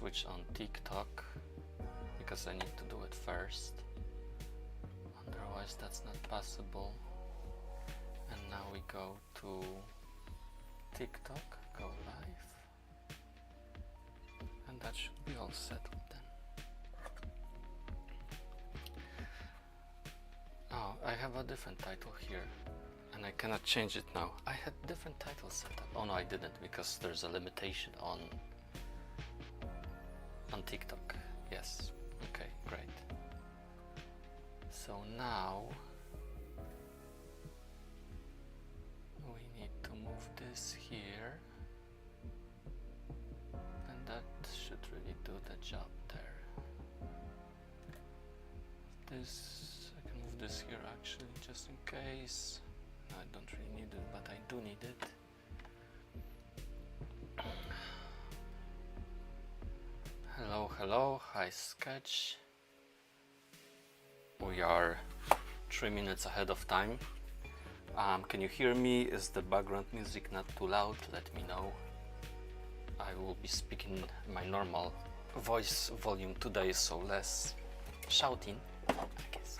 switch on TikTok because I need to do it first. Otherwise that's not possible. And now we go to TikTok, go live. And that should be all settled then. Oh, I have a different title here. And I cannot change it now. I had different titles set up. Oh no, I didn't, because there's a limitation on TikTok. Yes. Okay, great. So now we need to move this here, and that should really do the job there. This, I can move this here actually, just in case. I don't really need it, but I do need it. Hello, hello, hi Sketch. We are 3 minutes ahead of time. Can you hear me? Is the background music not too loud? Let me know. I will be speaking my normal voice volume today, so less shouting, I guess.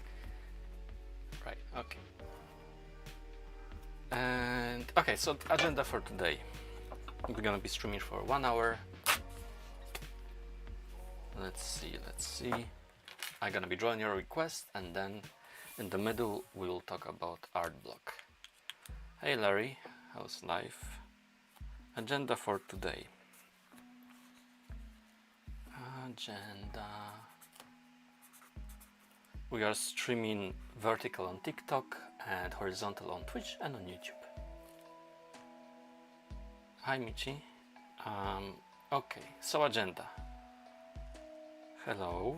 Right, okay. And okay, so agenda for today. We're gonna be streaming for 1 hour. Let's see. I'm gonna be drawing your request, and then in the middle we'll talk about art block. Hey Larry, how's life? Agenda for today. Agenda. We are streaming vertical on TikTok and horizontal on Twitch and on YouTube. Hi Michi. Okay, so agenda. Hello.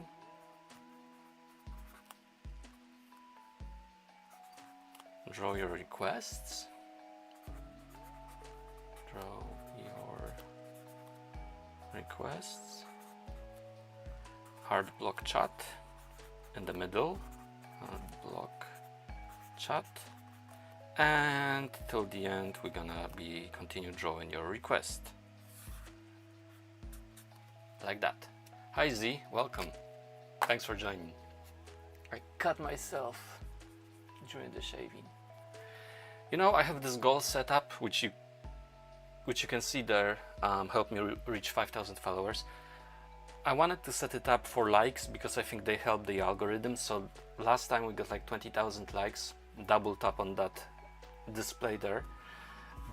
Draw your requests. Draw your requests. Hard block chat in the middle. Hard block chat. And till the end we're gonna be continue drawing your request. Like that. Hi Z, welcome. Thanks for joining. I cut myself during the shaving. You know, I have this goal set up, which you can see there, help me reach 5,000 followers. I wanted to set it up for likes because I think they help the algorithm. So last time we got like 20,000 likes, double tap on that display there.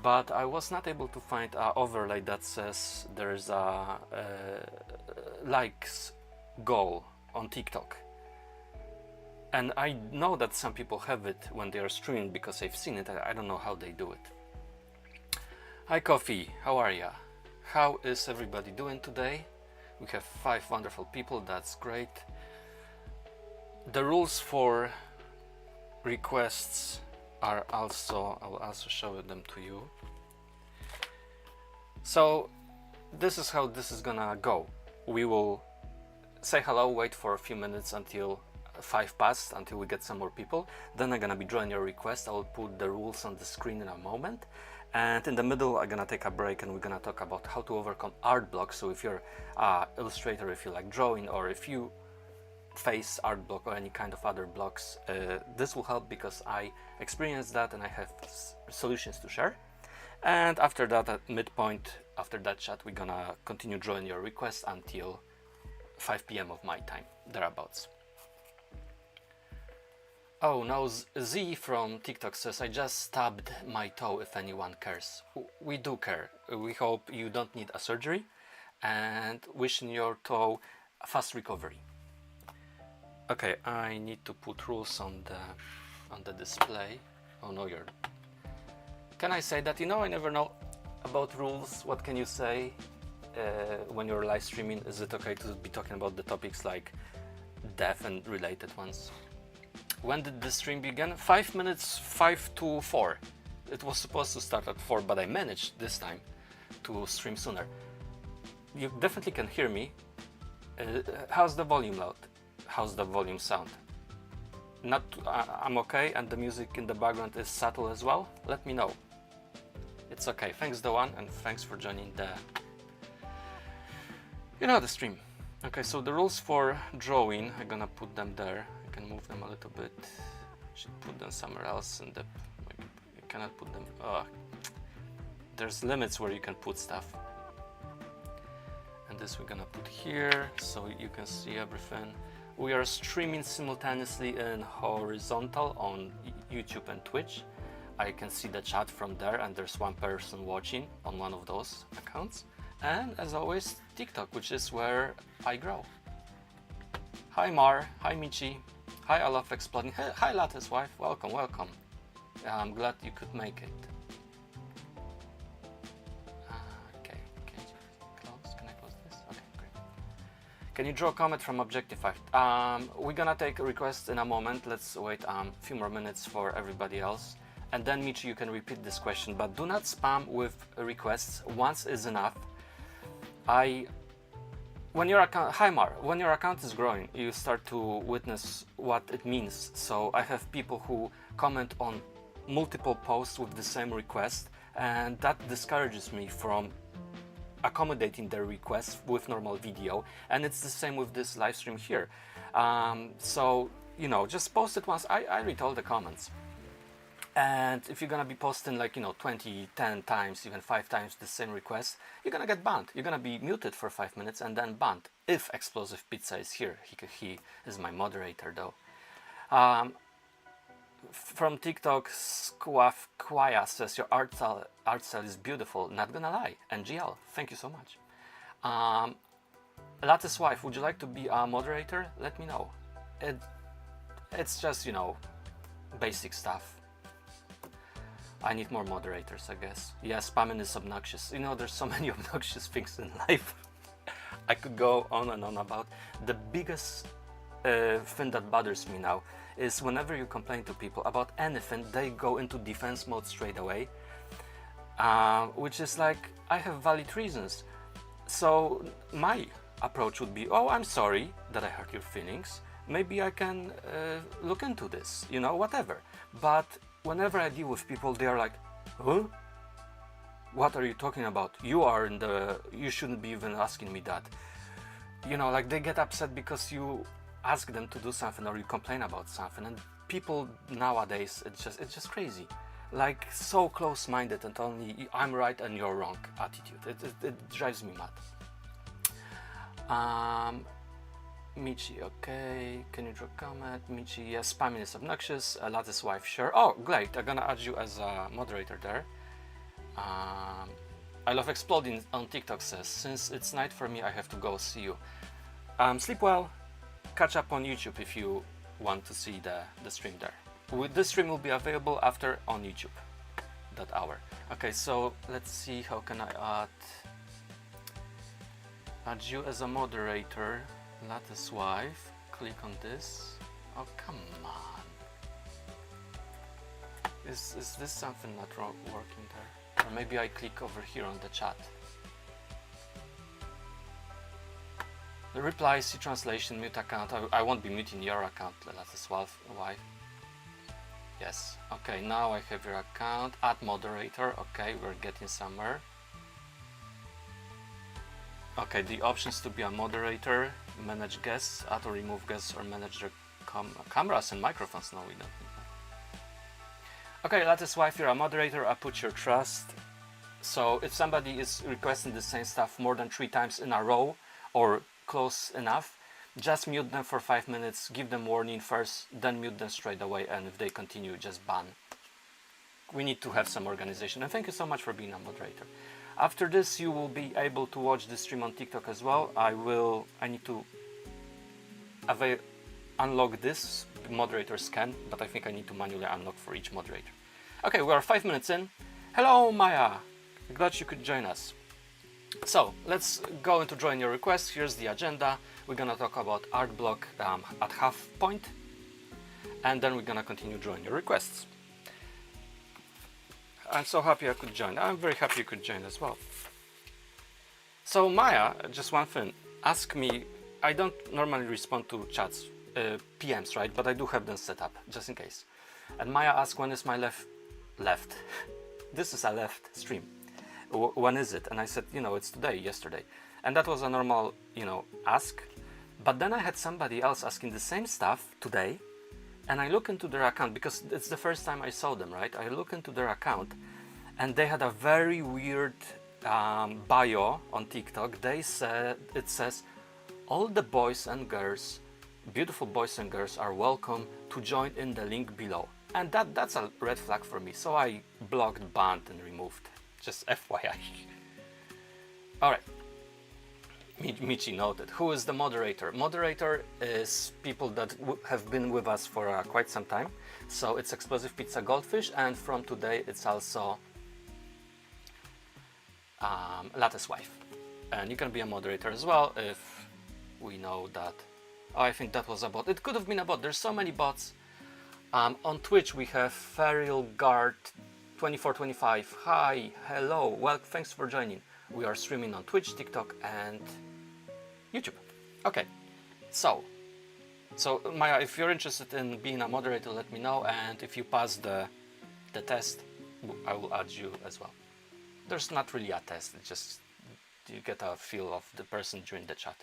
But I was not able to find an overlay that says there's a likes goal on TikTok. And I know that some people have it when they are streaming because I've seen it. I don't know how they do it. Hi Coffee, how are ya? How is everybody doing today? We have 5 wonderful people, that's great. The rules for requests are also, I will also show them to you. So this is how this is gonna go. We will say hello, wait for a few minutes until 5 past, until we get some more people. Then I'm gonna be drawing your request. I will put the rules on the screen in a moment. And in the middle I'm gonna take a break and we're gonna talk about how to overcome art blocks. So if you're an illustrator, if you like drawing, or if you face art block or any kind of other blocks, this will help because I experienced that and I have solutions to share. And after that, at midpoint, after that chat, we're gonna continue drawing your request until 5 p.m. of my time, thereabouts. Oh, now Z from TikTok says, I just stabbed my toe, if anyone cares. We do care. We hope you don't need a surgery, and wishing your toe a fast recovery. Okay, I need to put rules on the display. Oh no, you're... Can I say that? You know, I never know about rules. What can you say when you're live streaming? Is it okay to be talking about the topics like death and related ones? When did the stream begin? 5 minutes, 5 to 4. It was supposed to start at 4, but I managed this time to stream sooner. You definitely can hear me. How's the volume loud? How's the volume sound? Not, I'm okay, and the music in the background is subtle as well? Let me know. It's okay. Thanks, Dawan, and thanks for joining You know the stream. Okay, so the rules for drawing, I'm gonna put them there. I can move them a little bit. Should put them somewhere else in the, maybe you cannot put them, there's limits where you can put stuff. And this we're gonna put here so you can see everything. We are streaming simultaneously in horizontal on YouTube and Twitch. I can see the chat from there, and there's one person watching on one of those accounts. And as always, TikTok, which is where I grow. Hi Mar, hi Michi, hi I Love Exploding, hi Lattice Wife, welcome, welcome. I'm glad you could make it. Okay, can I close this? Okay, great. Can you draw a comet from Objectify? We're gonna take requests in a moment. Let's wait a few more minutes for everybody else. And then Michi, you can repeat this question, but do not spam with requests. Once is enough. When your account is growing, you start to witness what it means. So I have people who comment on multiple posts with the same request, and that discourages me from accommodating their requests with normal video. And it's the same with this live stream here. So, you know, just post it once. I read all the comments. And if you're gonna be posting like, you know, 20, 10 times, even 5 times the same request, you're gonna get banned. You're gonna be muted for 5 minutes and then banned. If Explosive Pizza is here, he is my moderator though. From TikTok, Kwaya says your art style is beautiful. Not gonna lie. NGL, thank you so much. Lattice Wife, would you like to be a moderator? Let me know. It's just, you know, basic stuff. I need more moderators, I guess. Yeah, spamming is obnoxious. You know, there's so many obnoxious things in life. I could go on and on about. The biggest thing that bothers me now is whenever you complain to people about anything, they go into defense mode straight away. Which is like, I have valid reasons. So my approach would be, oh, I'm sorry that I hurt your feelings. Maybe I can look into this, you know, whatever. But whenever I deal with people, they are like, huh? What are you talking about? You shouldn't be even asking me that. You know, like they get upset because you ask them to do something or you complain about something. And people nowadays, it's just crazy. Like so close-minded and only I'm right and you're wrong attitude. It drives me mad. Michi, okay. Can you draw a comment? Michi, yes, spamming is obnoxious. Lattice Wife, sure. Oh, great. I'm gonna add you as a moderator there. I Love Exploding on TikTok says, since it's night for me, I have to go. See you. Sleep well. Catch up on YouTube if you want to see the stream there. This stream will be available after on YouTube, that hour. Okay, so let's see, how can I add you as a moderator? Lattice Wife, click on this. Oh, come on. Is this something not working there? Or maybe I click over here on the chat. The reply, see translation, mute account. I won't be muting your account, Lattice Wife. Yes. Okay, now I have your account. Add moderator. Okay, we're getting somewhere. Okay, the options to be a moderator, manage guests, add or remove guests, or manage their cameras and microphones. No, we don't need that. Okay, Lattice Wife, you're a moderator. I put your trust. So if somebody is requesting the same stuff more than 3 times in a row or close enough, just mute them for 5 minutes, give them warning first, then mute them straight away, and if they continue, just ban. We need to have some organization. And thank you so much for being a moderator. After this, you will be able to watch the stream on TikTok as well. I need to unlock this moderator scan, but I think I need to manually unlock for each moderator. Okay, we are 5 minutes in. Hello, Maya. Glad you could join us. So let's go into drawing your request. Here's the agenda. We're gonna talk about art block at half point, and then we're gonna continue drawing your requests. I'm so happy I could join. I'm very happy you could join as well. So Maya, just one thing, ask me, I don't normally respond to chats, PMs, right? But I do have them set up, just in case. And Maya asked, when is my left? This is a left stream. When is it? And I said, you know, it's today, yesterday. And that was a normal, you know, ask. But then I had somebody else asking the same stuff today, and I look into their account because it's the first time I saw them, right? I look into their account, and they had a very weird bio on TikTok. They said, it says, all the boys and girls, beautiful boys and girls, are welcome to join in the link below. And that's a red flag for me. So I blocked, banned, and removed. Just FYI. All right. Michi noted. Who is the moderator? Moderator is people that have been with us for quite some time. So it's Explosive Pizza Goldfish, and from today it's also Latte's wife. And you can be a moderator as well if we know that. Oh, I think that was a bot. It could have been a bot. There's so many bots. On Twitch we have Feral Guard 2425. Hi, hello, well, thanks for joining. We are streaming on Twitch, TikTok, and YouTube. Okay, so Maya, if you're interested in being a moderator, let me know, and if you pass the test, I will add you as well. There's not really a test, it's just you get a feel of the person during the chat.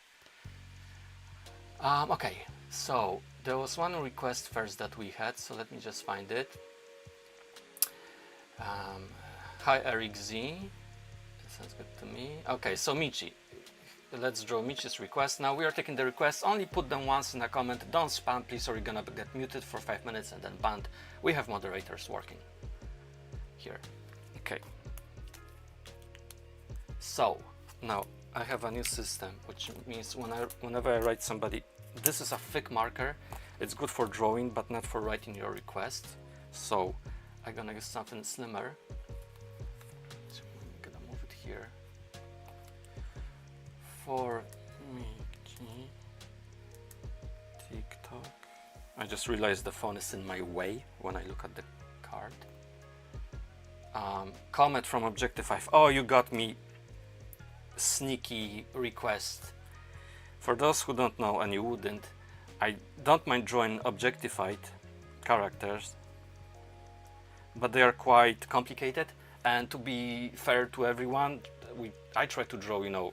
Okay, so there was one request first that we had, so let me just find it. Hi Eric Z, that sounds good to me. Okay, so Michi, let's draw Michi's request. Now we are taking the requests, only put them once in a comment, don't spam please, or you're gonna get muted for 5 minutes and then banned. We have moderators working here. Okay, so now I have a new system, which means whenever I write somebody, this is a thick marker. It's good for drawing, but not for writing your request. So I'm gonna use something slimmer. So I'm gonna move it here. For Michi TikTok. I just realized the phone is in my way when I look at the card. Comment from Objectify. Oh, you got me. Sneaky request. For those who don't know, and you wouldn't, I don't mind drawing objectified characters, but they are quite complicated, and to be fair to everyone, I try to draw, you know,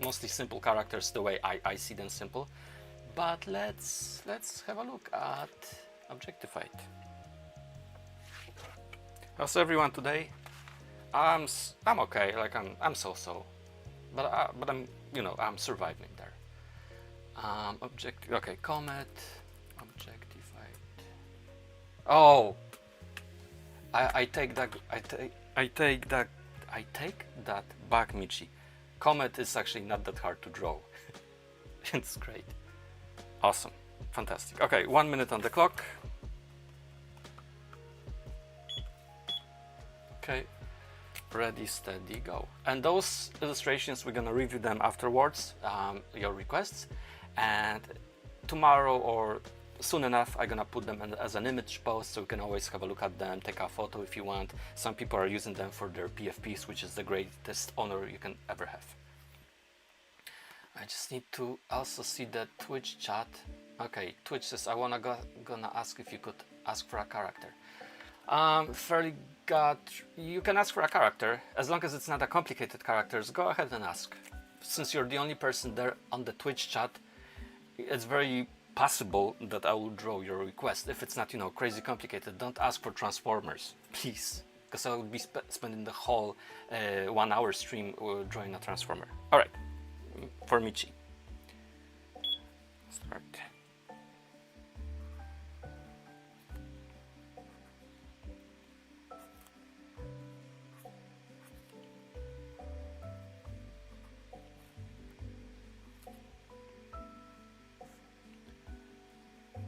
mostly simple characters the way I see them simple. But let's have a look at objectified. How's everyone today? I'm okay, like I'm so-so. But I'm, you know, I'm surviving there. Okay, Comet, objectified. Oh, I take that back, Michi. Comet is actually not that hard to draw. It's great, awesome, fantastic. Okay, 1 minute on the clock. Okay. Ready, steady, go. And those illustrations, we're gonna review them afterwards, your requests, and tomorrow or soon enough I'm gonna put them as an image post, so you can always have a look at them, take a photo if you want. Some people are using them for their PFPs, which is the greatest honor you can ever have. I just need to also see the Twitch chat. Okay, Twitch says I gonna ask if you could ask for a character. Fairly God, you can ask for a character, as long as it's not a complicated character, go ahead and ask. Since you're the only person there on the Twitch chat, it's very possible that I will draw your request. If it's not, you know, crazy complicated, don't ask for Transformers, please, because I will be spending the whole 1 hour stream drawing a Transformer. Alright, for Michi. Start.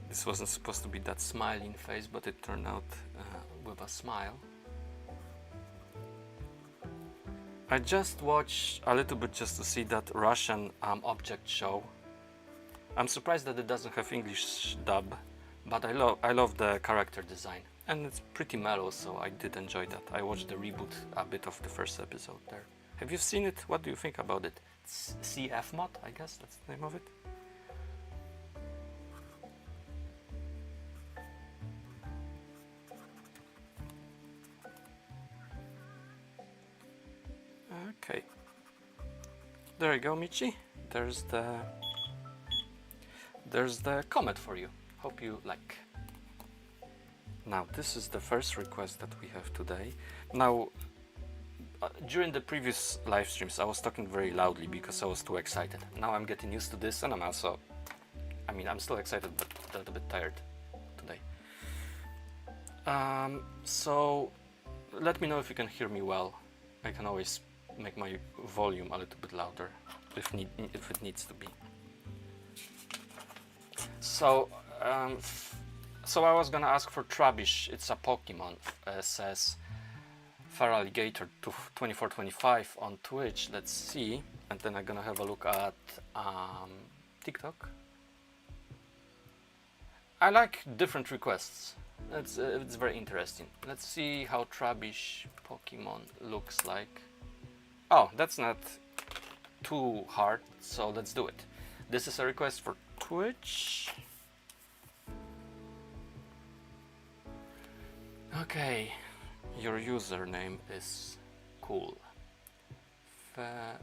This wasn't supposed to be that smiling face, but it turned out with a smile. I just watched a little bit just to see that Russian object show. I'm surprised that it doesn't have English dub, but I love the character design, and it's pretty mellow, so I did enjoy that. I watched the reboot a bit of the first episode there. Have you seen it? What do you think about it? It's CF mod, I guess that's the name of it. Okay. There you go, Michi. There's the comment for you. Hope you like. Now, this is the first request that we have today. Now, during the previous live streams, I was talking very loudly because I was too excited. Now I'm getting used to this, and I'm also, I'm still excited, but a little bit tired today. So, let me know if you can hear me well. I can always make my volume a little bit louder if it needs to be. So, so I was gonna ask for Trubbish. It's a Pokemon. Says Faralligator 2425 on Twitch. Let's see, and then I'm gonna have a look at TikTok. I like different requests. It's very interesting. Let's see how Trubbish Pokemon looks like. Oh, that's not too hard, so let's do it. This is a request for Twitch. Okay, your username is cool. Faralligator.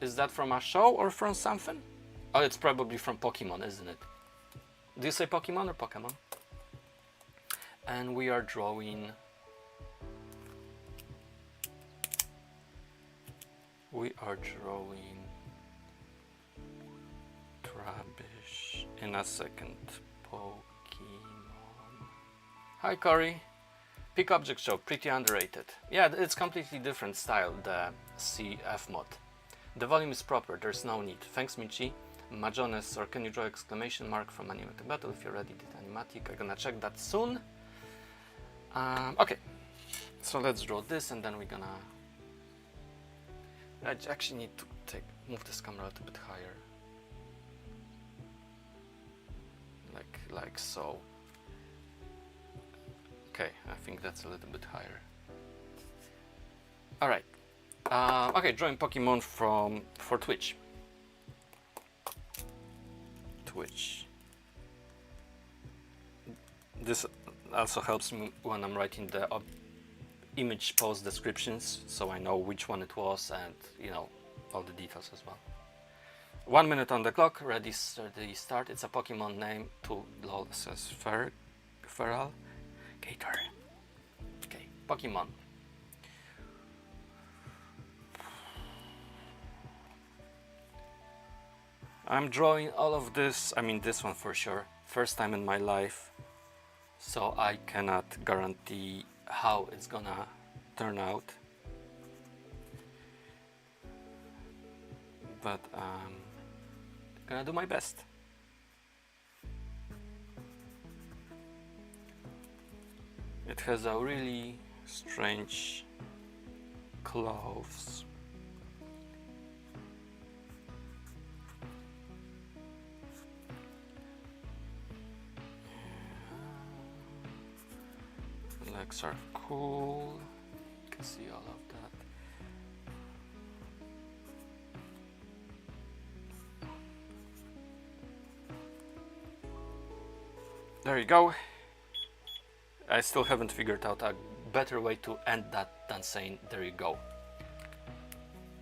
Is that from a show or from something? Oh, it's probably from Pokemon, isn't it? Do you say Pokemon or Pokemon? And we are drawing. We are drawing Trubbish in a second. Pokemon. Hi Cory. Pick Object Show, pretty underrated. Yeah, it's completely different style, the CF mod. The volume is proper, there's no need. Thanks Michi. Majones, or can you draw exclamation mark from Animatic Battle if you're ready? Did Animatic? I'm gonna check that soon. Okay, so let's draw this, and then we're gonna. I actually need to move this camera a little bit higher, like so. Okay, I think that's a little bit higher. All right. Okay, drawing Pokemon for Twitch. This also helps me when I'm writing the image post descriptions, so I know which one it was, and all the details as well. 1 minute on the clock. Ready, steady, start. It's a Pokemon name. Lol says Faralligator. Okay, Pokemon. I'm drawing all of this, this one for sure, first time in my life, so I cannot guarantee how it's gonna turn out, but I'm gonna do my best. It has a really strange clothes. Legs are cool. You can see all of that. There you go. I still haven't figured out a better way to end that than saying there you go.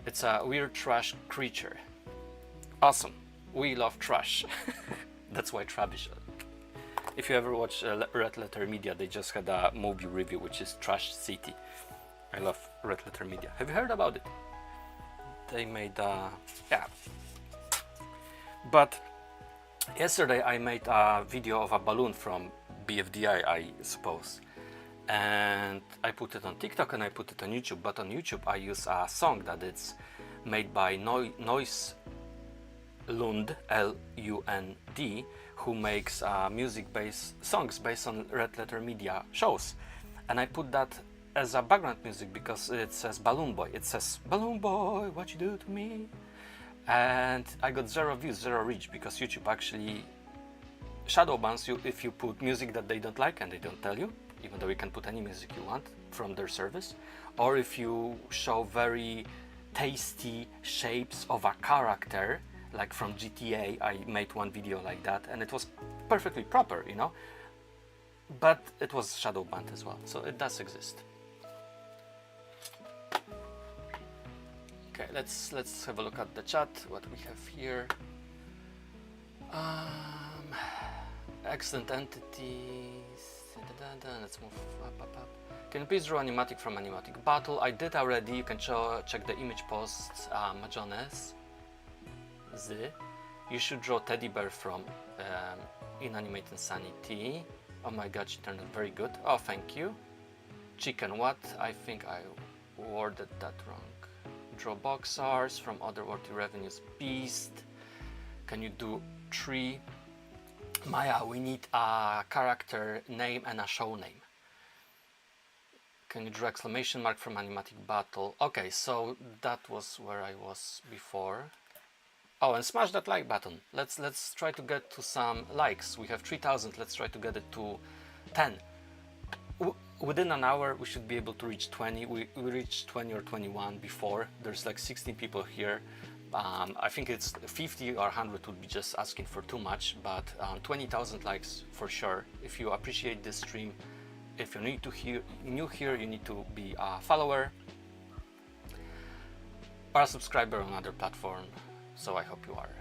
It's a weird trash creature. Awesome. We love trash. That's why Trubbish. If you ever watch Red Letter Media, they just had a movie review, which is Trash City. I love Red Letter Media. Have you heard about it? They made yeah. But yesterday I made a video of a balloon from BFDI, I suppose. And I put it on TikTok and I put it on YouTube. But on YouTube I use a song that it's made by Noise Lund, L-U-N-D, who makes music-based songs based on Red Letter Media shows. And I put that as a background music because it says Balloon Boy. It says, Balloon Boy, what you do to me? And I got 0 views, 0 reach, because YouTube actually shadow bans you if you put music that they don't like and they don't tell you, even though you can put any music you want from their service. Or if you show very tasty shapes of a character, like from GTA, I made one video like that, and it was perfectly proper, you know, but it was shadow banned as well, so it does exist. Okay, let's have a look at the chat. What we have here. Excellent entities. Let's move up. Can you please draw animatic from animatic battle? I did already. You can check the image posts. Majones. You should draw teddy bear from Inanimate Insanity. Oh my god, she turned out very good. Oh, thank you. Chicken, what? I think I worded that wrong. Draw boxers from Otherworldly Revenues Beast. Can you do 3? Maya, we need a character name and a show name. Can you draw exclamation mark from Animatic Battle? Okay, so that was where I was before. Oh, and smash that like button. Let's try to get to some likes. We have 3,000. Let's try to get it to 10. Within an hour, we should be able to reach 20. We reached 20 or 21 before. There's like 16 people here. I think it's 50 or 100 would be just asking for too much, but 20,000 likes for sure. If you appreciate this stream, if you're new here, you need to be a follower or a subscriber on other platform. So I hope you are.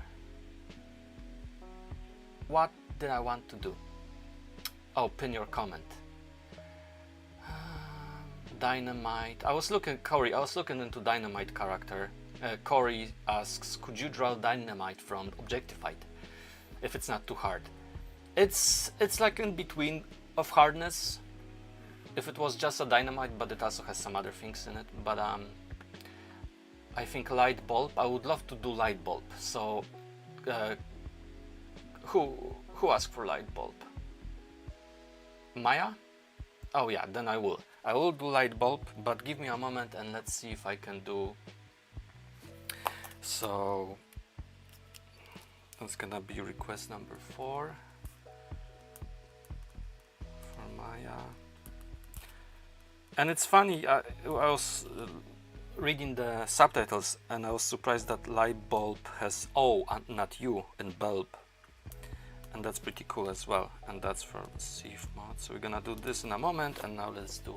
What did I want to do? Oh, pin your comment. Dynamite. I was looking into Dynamite character. Corey asks, could you draw Dynamite from Objectified? If it's not too hard. It's like in between of hardness. If it was just a Dynamite, but it also has some other things in it. But I think Light Bulb. I would love to do Light Bulb. So who asked for Light Bulb? Maya? Oh yeah, then I will. I will do Light Bulb, but give me a moment and let's see if I can do. So that's gonna be request number 4 for Maya. And it's funny, I was reading the subtitles and I was surprised that Light Bulb has O and not U in bulb. And that's pretty cool as well. And that's for Sieve mod. So we're gonna do this in a moment, and now let's do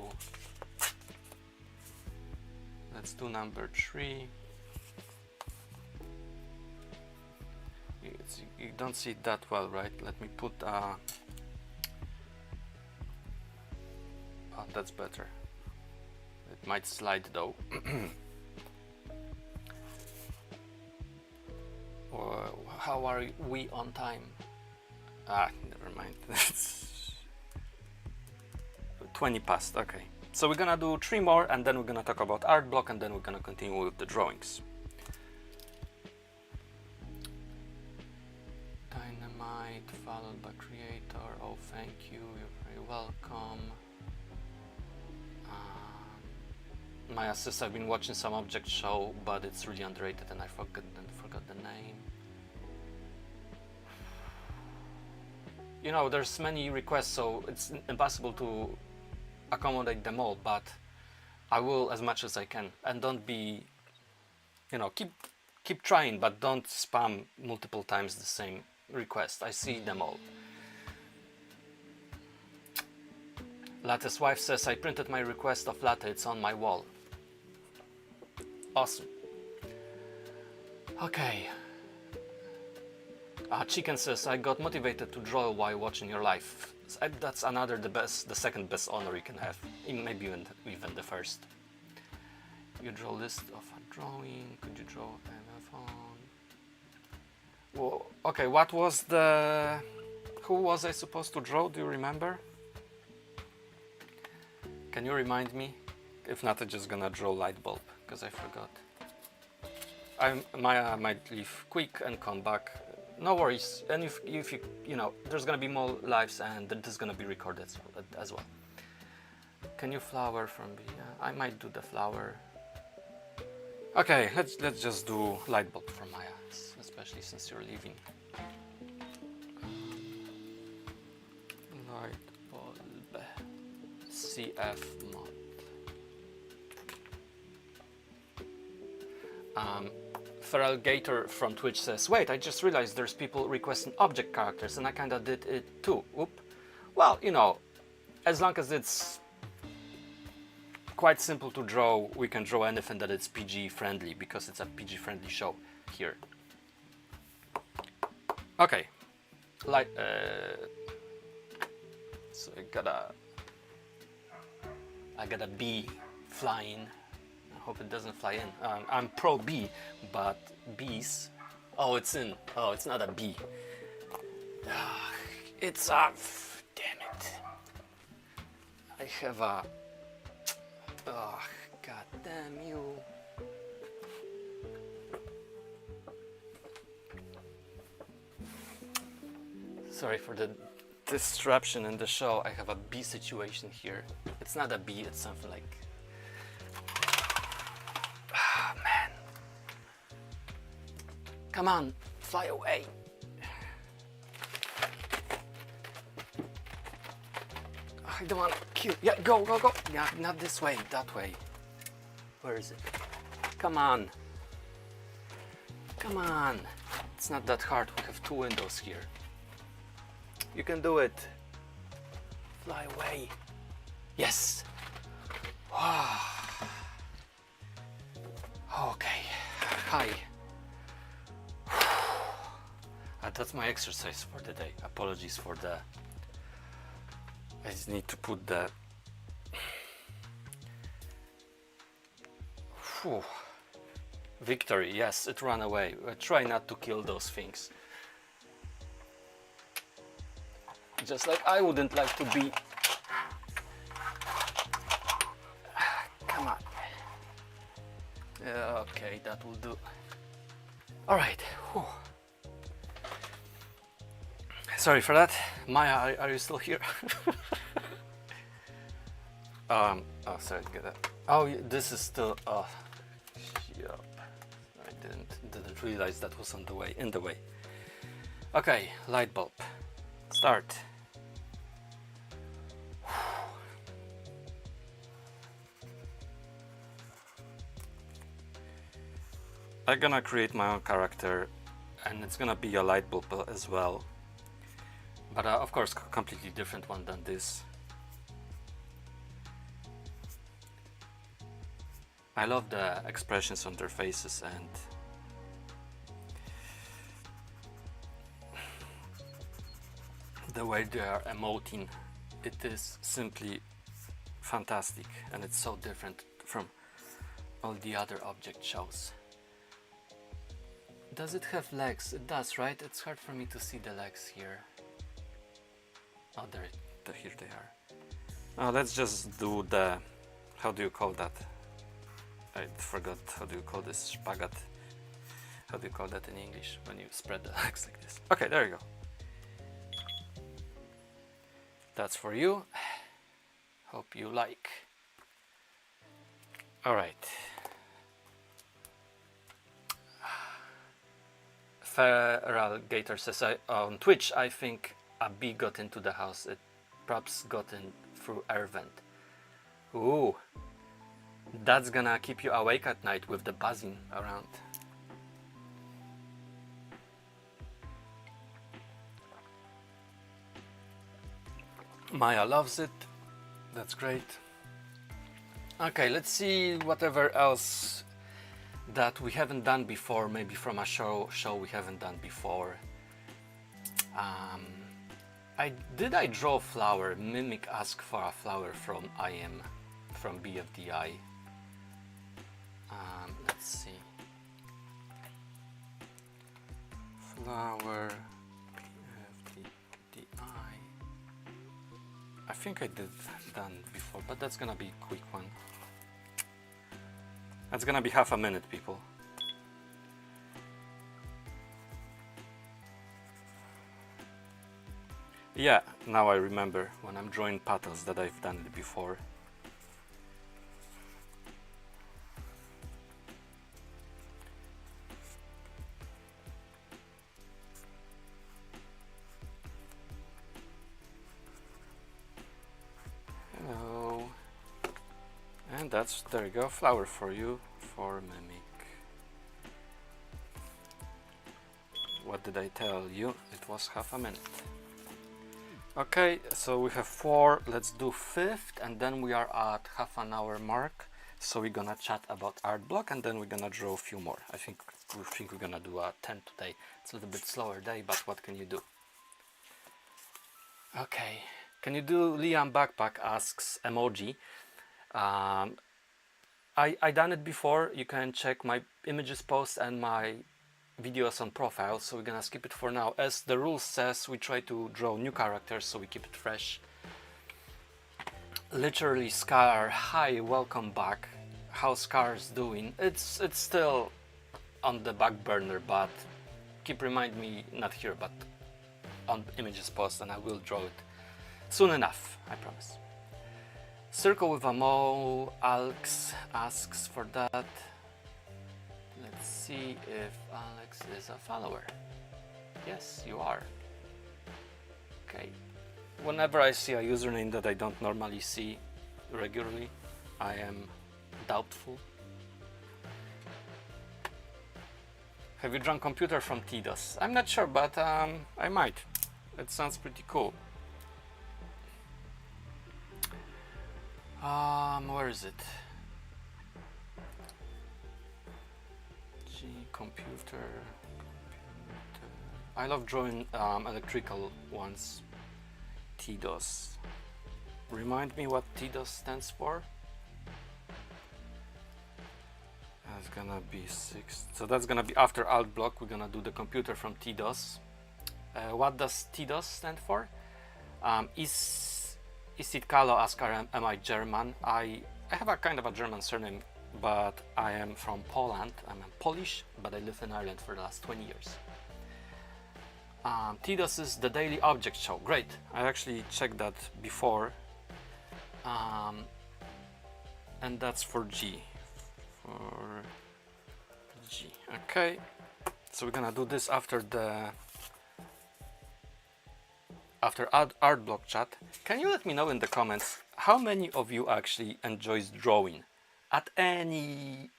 number 3. You don't see it that well, right? Let me put oh, that's better. It might slide though. How are we on time? Never mind. It's 20 past, okay. So we're gonna do 3 more and then we're gonna talk about art block and then we're gonna continue with the drawings. Dynamite followed by creator. Oh, thank you. You're very welcome. Maya says I've been watching some object show, but it's really underrated and I forgot the name. You know, there's many requests, so it's impossible to accommodate them all, but I will as much as I can. And don't be, you know, keep trying, but don't spam multiple times the same request. I see them all. Latte's wife says I printed my request of latte, it's on my wall. Awesome. Okay. Chicken says I got motivated to draw while watching your live. That's the second best honor you can have, maybe even the first. You draw a list of a drawing. Could you draw a phone? Well, okay, what was the? Who was I supposed to draw? Do you remember? Can you remind me? If not, I'm just gonna draw Light Bulb because I forgot. Maya might leave quick and come back. No worries, and if you know, there's gonna be more lives and this is gonna be recorded as well. Can you flower from the? I might do the flower. Okay, let's just do Light Bulb from Maya, especially since you're leaving. Light Bulb, CF mod. Feral Gator from Twitch says, wait, I just realized there's people requesting object characters and I kinda did it too. Oop. Well, you know, as long as it's quite simple to draw. We can draw anything that is PG friendly because it's a PG friendly show here. Okay, like so I got a bee flying. I hope it doesn't fly in. I'm pro bee, but bees. Oh, it's in. Oh, it's not a bee. It's a. Damn it. I have a. Oh, god damn you. Sorry for the disruption in the show. I have a bee situation here. It's not a bee, it's something like. Ah, man. Come on, fly away. I don't want to kill. Yeah, go, go, go. Yeah, not this way, that way. Where is it? Come on. Come on. It's not that hard. We have 2 windows here. You can do it. Fly away. Yes. Okay. Hi. That's my exercise for the day. Apologies for the. I just need to put the. Whew. Victory. Yes, it ran away. Try not to kill those things. Just like I wouldn't like to be. Come on. Okay, that will do. All right. Whew. Sorry for that. Maya, are you still here? Oh, sorry to get that. Oh, this is still. Oh, yep. I didn't realize that was on the way. In the way. Okay, light bulb. Start. I'm gonna create my own character, and it's gonna be a light bulb as well, but of course a completely different one than this. I love the expressions on their faces and the way they are emoting. It is simply fantastic, and it's so different from all the other object shows. Does it have legs? It does, right? It's hard for me to see the legs here. Oh, here they are. Let's just do the, how do you call that? I forgot, how do you call this? Spagat. How do you call that in English when you spread the legs like this? Okay, there you go. That's for you. Hope you like. All right. Feral Gator says, on Twitch, I think a bee got into the house. It perhaps got in through air vent. Ooh, that's gonna keep you awake at night with the buzzing around. Maya loves it. That's great. Okay, let's see whatever else that we haven't done before, maybe from a show we haven't done before. I draw a flower. Mimic ask for a flower from from BFDI. Let's see. Flower BFDI. I think I did done before, but that's gonna be a quick one. That's gonna be half a minute, people. Yeah, now I remember when I'm drawing petals that I've done it before. Hello. And there you go, flower for you, for Mimic. What did I tell you? It was half a minute. Okay, so we have 4, let's do 5th, and then we are at half an hour mark. So we're gonna chat about art block, and then we're gonna draw a few more. I think we're gonna do a 10 today. It's a little bit slower day, but what can you do? Okay, can you do Liam Backpack asks emoji. I done it before. You can check my images post and my videos on profile, so we're gonna skip it for now. As the rule says, we try to draw new characters, so we keep it fresh. Literally Scar, hi, welcome back. How's Scar's doing? It's still on the back burner, but keep remind me, not here, but on images post, and I will draw it soon enough, I promise. Circle with a mole, Alex asks for that. Let's see if Alex is a follower. Yes, you are. Okay. Whenever I see a username that I don't normally see regularly, I am doubtful. Have you drawn computer from TDOS? I'm not sure, but I might. It sounds pretty cool. Where is it? Computer. I love drawing electrical ones. TDOS. Remind me what TDOS stands for? That's gonna be 6. So that's gonna be after alt block. We're gonna do the computer from TDOS. What does TDOS stand for? Isit Kalo asks, am I German? I have a kind of a German surname, but I am from Poland. I'm Polish, but I lived in Ireland for the last 20 years. TDOS is the daily object show. Great, I actually checked that before. And that's for G. For G. Okay, so we're gonna do this after the art block chat. Can you let me know in the comments how many of you actually enjoys drawing at any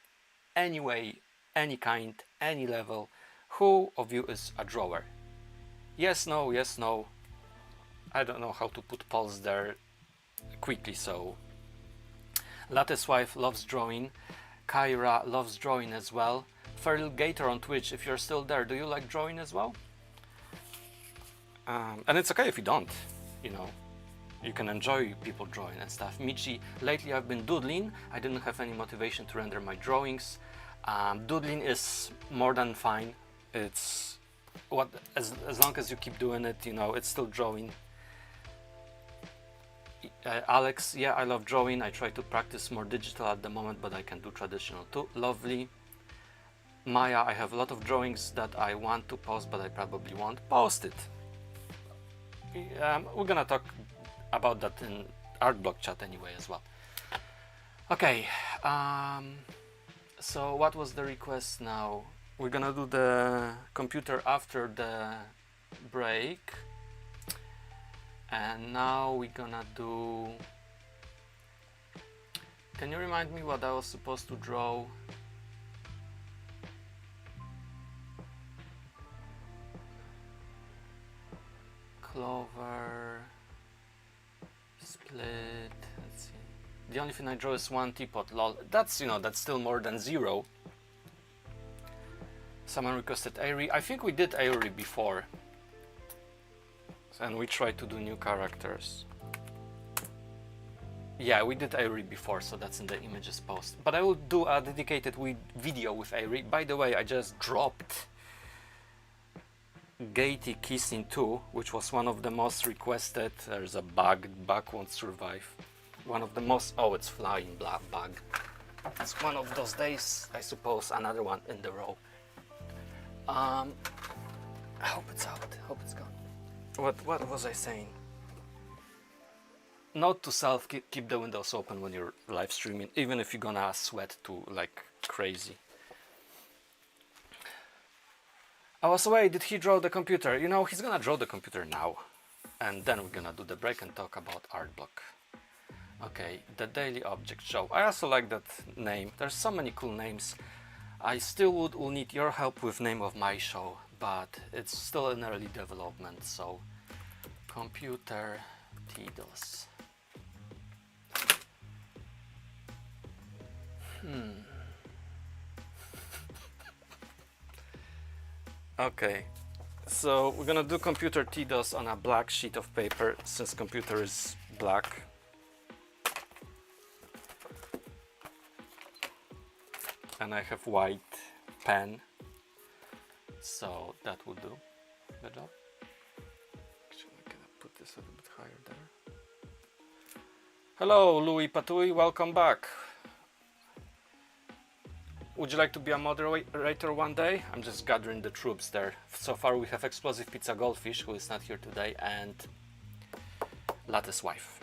way, any kind, any level? Who of you is a drawer? Yes, no, yes, no. I don't know how to put polls there quickly, so Lattice Wife loves drawing. Kyra loves drawing as well. Feral Gator on Twitch, if you're still there, do you like drawing as well? And it's okay if you don't, you know, you can enjoy people drawing and stuff. Michi, lately I've been doodling. I didn't have any motivation to render my drawings. Doodling is more than fine. It's what, as long as you keep doing it, you know, it's still drawing. Alex, yeah, I love drawing. I try to practice more digital at the moment, but I can do traditional too. Lovely. Maya, I have a lot of drawings that I want to post, but I probably won't post it. We're gonna talk about that in art block chat anyway as well. Okay, so what was the request now? We're gonna do the computer after the break, and now we're gonna do, can you remind me what I was supposed to draw? Clover, split, let's see. The only thing I draw is one teapot, lol. That's, you know, that's still more than 0. Someone requested Aerie. I think we did Aerie before. And we tried to do new characters. Yeah, we did Aerie before, so that's in the images post. But I will do a dedicated video with Aerie. By the way, I just dropped Gaty Kissing 2, which was one of the most requested. There's a bug won't survive. One of the most, oh, it's flying black bug. It's one of those days, I suppose, another one in the row. I hope it's out, hope it's gone. What was I saying? Note to self, keep the windows open when you're live streaming, even if you're gonna sweat to like crazy. I was away, did he draw the computer? You know, he's gonna draw the computer now. And then we're gonna do the break and talk about art block. Okay, the daily object show. I also like that name. There's so many cool names. I still will need your help with name of my show, but it's still in early development, so Computer TDOS. Okay, so we're gonna do computer TDOS on a black sheet of paper since computer is black. And I have white pen, so that will do. Good job. Actually, I'm gonna put this a little bit higher there. Hello, Louis Patouille, welcome back. Would you like to be a moderator one day? I'm just gathering the troops there. So far we have Explosive Pizza Goldfish, who is not here today, and Latte's wife.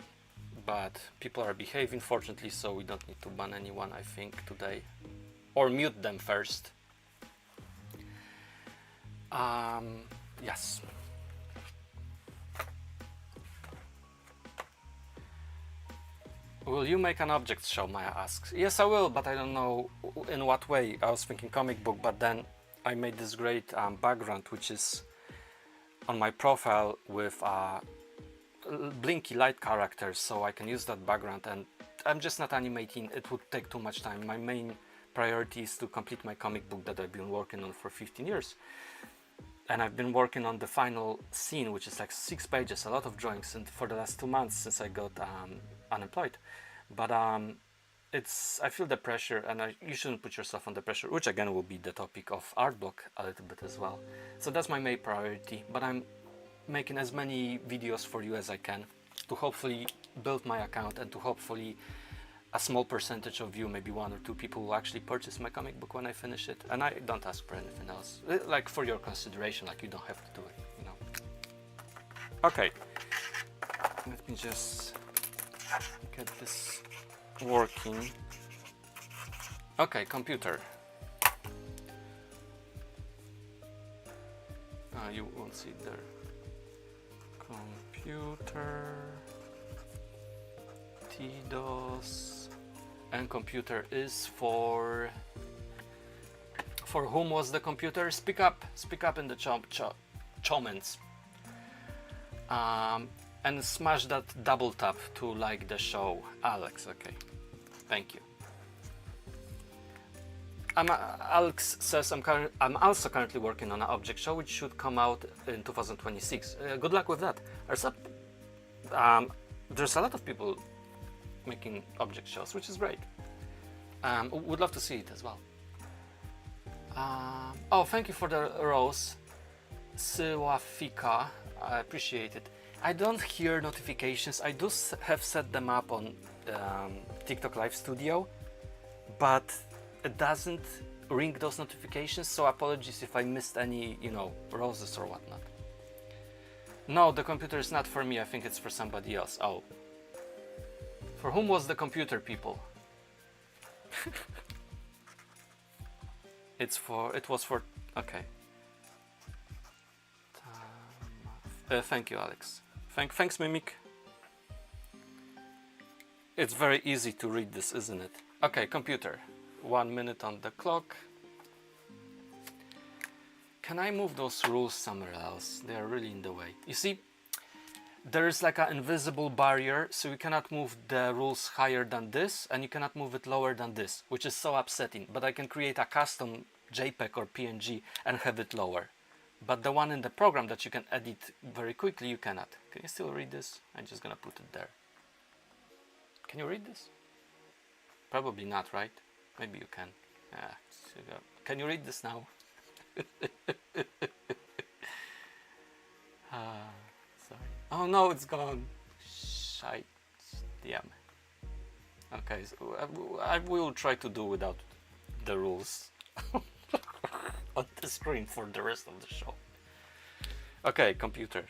But people are behaving, fortunately, so we don't need to ban anyone, I think, today. Or mute them first. Yes. Will you make an object show, Maya asks. Yes, I will, but I don't know in what way. I was thinking comic book, but then I made this great background, which is on my profile with blinky light characters, so I can use that background, and I'm just not animating. It would take too much time. My main priority is to complete my comic book that I've been working on for 15 years. And I've been working on the final scene, which is like 6 pages, a lot of drawings, and for the last 2 months since I got unemployed. But I feel the pressure, and you shouldn't put yourself under pressure, which again will be the topic of art block a little bit as well. So that's my main priority, but I'm making as many videos for you as I can to hopefully build my account, and to hopefully a small percentage of you, maybe 1 or 2 people, will actually purchase my comic book when I finish it. And I don't ask for anything else, like for your consideration, like you don't have to do it, you know. Okay, let me just get this working. Okay, computer. You won't see it there. Computer TDOS, and computer is for whom was the computer? Speak up in the comments, and smash that double tap to like the show, Alex. Okay, thank you. Alex says I'm also currently working on an object show which should come out in 2026. Good luck with that. There's a lot of people making object shows, which is great. Would love to see it as well. Oh, thank you for the rose, Siwafika. I appreciate it. I don't hear notifications. I do have set them up on TikTok Live Studio, but it doesn't ring those notifications, so apologies if I missed any, roses or whatnot. No, the computer is not for me. I think it's for somebody else. Oh. For whom was the computer, people? It was for, okay. Thank you, Alex. Thanks, Mimic. It's very easy to read this, isn't it? Okay, computer. 1 minute on the clock. Can I move those rules somewhere else? They are really in the way. You see, there is like an invisible barrier, so you cannot move the rules higher than this, and you cannot move it lower than this, which is so upsetting. But I can create a custom JPEG or PNG and have it lower. But the one in the program that you can edit very quickly, you cannot. Can you still read this? I'm just gonna put it there. Can you read this? Probably not, right? Maybe you can. Can you read this now? Sorry. Oh no, it's gone. Shite. Damn. Okay, so I will try to do without the rules on the screen for the rest of the show. Okay, computer.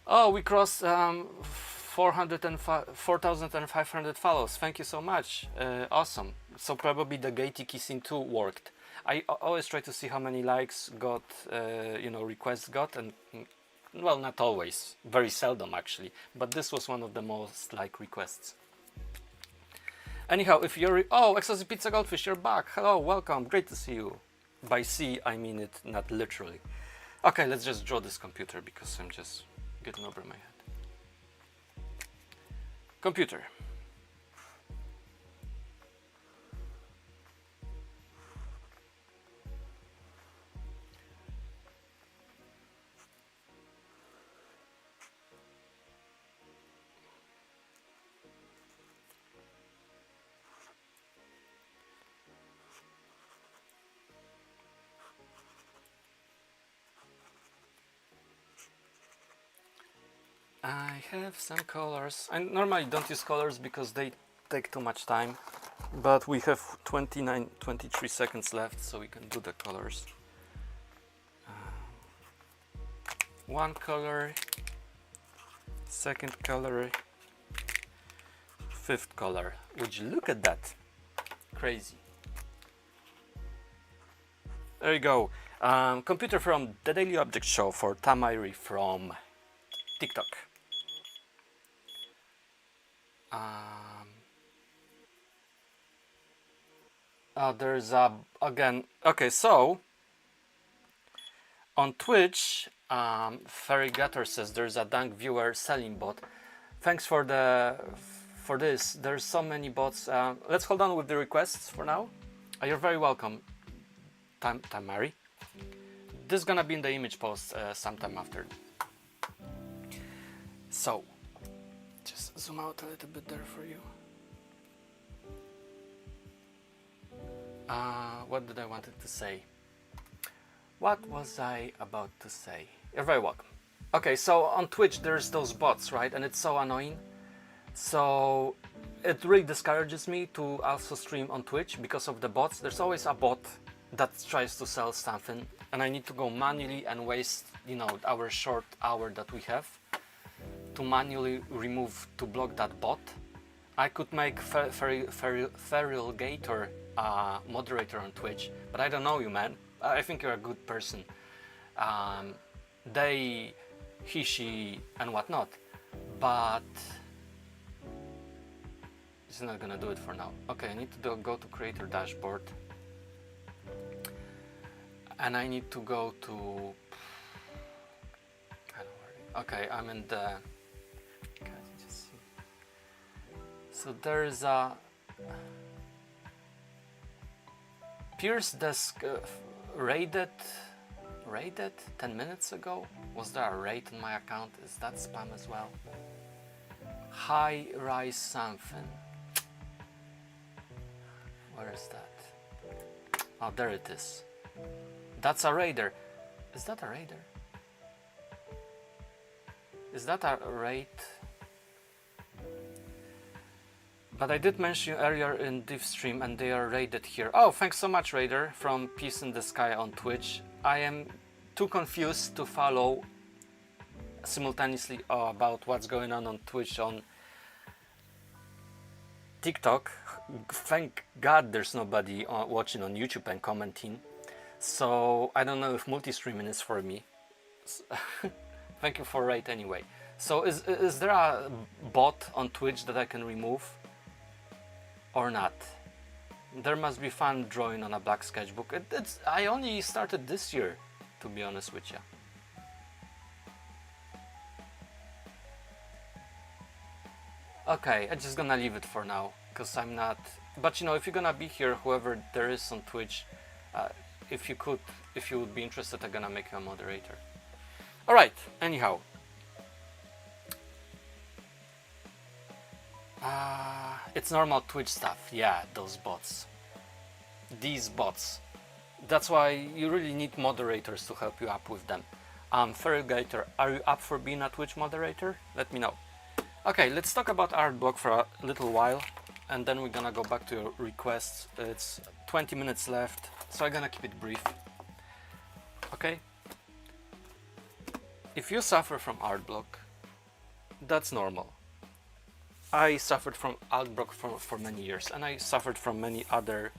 Oh, we crossed 4,500 follows. Thank you so much. Awesome. So probably the Gaty Kissing 2 worked. I always try to see how many likes got, requests got, and well, not always, very seldom actually, but this was one of the most liked requests. Anyhow, if you're, Explosive Pizza Goldfish, you're back. Hello, welcome, great to see you. By see, I mean it not literally. Okay, let's just draw this computer because I'm just getting over my head. Computer. I have some colors. I normally don't use colors because they take too much time, but we have 23 seconds left, so we can do the colors. One color, second color, fifth color. Would you look at that? Crazy. There you go. Computer from the Daily Object Show for Tamari from TikTok. There's again. Okay, so on Twitch, Fairy Gutter says there's a Dunk Viewer selling bot. Thanks for this. There's so many bots. Let's hold on with the requests for now. You're very welcome, Tamari. This is gonna be in the image post sometime after. So, just zoom out a little bit there for you. What did I wanted to say? What was I about to say? You're very welcome. Okay, so on Twitch there's those bots, right? And it's so annoying. So it really discourages me to also stream on Twitch because of the bots. There's always a bot that tries to sell something, and I need to go manually and waste, you know, our short hour that we have to manually block that bot. I could make Feral Gator moderator on Twitch, but I don't know you, man. I think you're a good person. He, she, and whatnot, but it's not gonna do it for now. Okay, I need to go to creator dashboard, and I need to go to. Okay, I'm in the. So there's a Pierce desk raided 10 minutes ago. Was there a raid on my account? Is that spam as well? High rise something. Where is that? Oh, there it is. That's a raider. Is that a raider? Is that a raid? But I did mention earlier in Div stream, and they are raided here. Oh, thanks so much, Raider, from Peace in the Sky on Twitch. I am too confused to follow simultaneously about what's going on Twitch, on TikTok. Thank God there's nobody watching on YouTube and commenting. So I don't know if multi-streaming is for me. Thank you for raid anyway. So is there a bot on Twitch that I can remove? Or not? There must be fun drawing on a black sketchbook. I only started this year, to be honest with you. Okay, I'm just gonna leave it for now, because I'm not. But you know, if you're gonna be here, whoever there is on Twitch, if you would be interested, I'm gonna make you a moderator. All right. Anyhow. It's normal Twitch stuff. Yeah, those bots. These bots. That's why you really need moderators to help you up with them. Feral Gator, are you up for being a Twitch moderator? Let me know. Okay, let's talk about Artblock for a little while, and then we're gonna go back to your requests. It's 20 minutes left, so I'm gonna keep it brief. Okay? If you suffer from Artblock, that's normal. I suffered from Artblock for many years, and I suffered from many other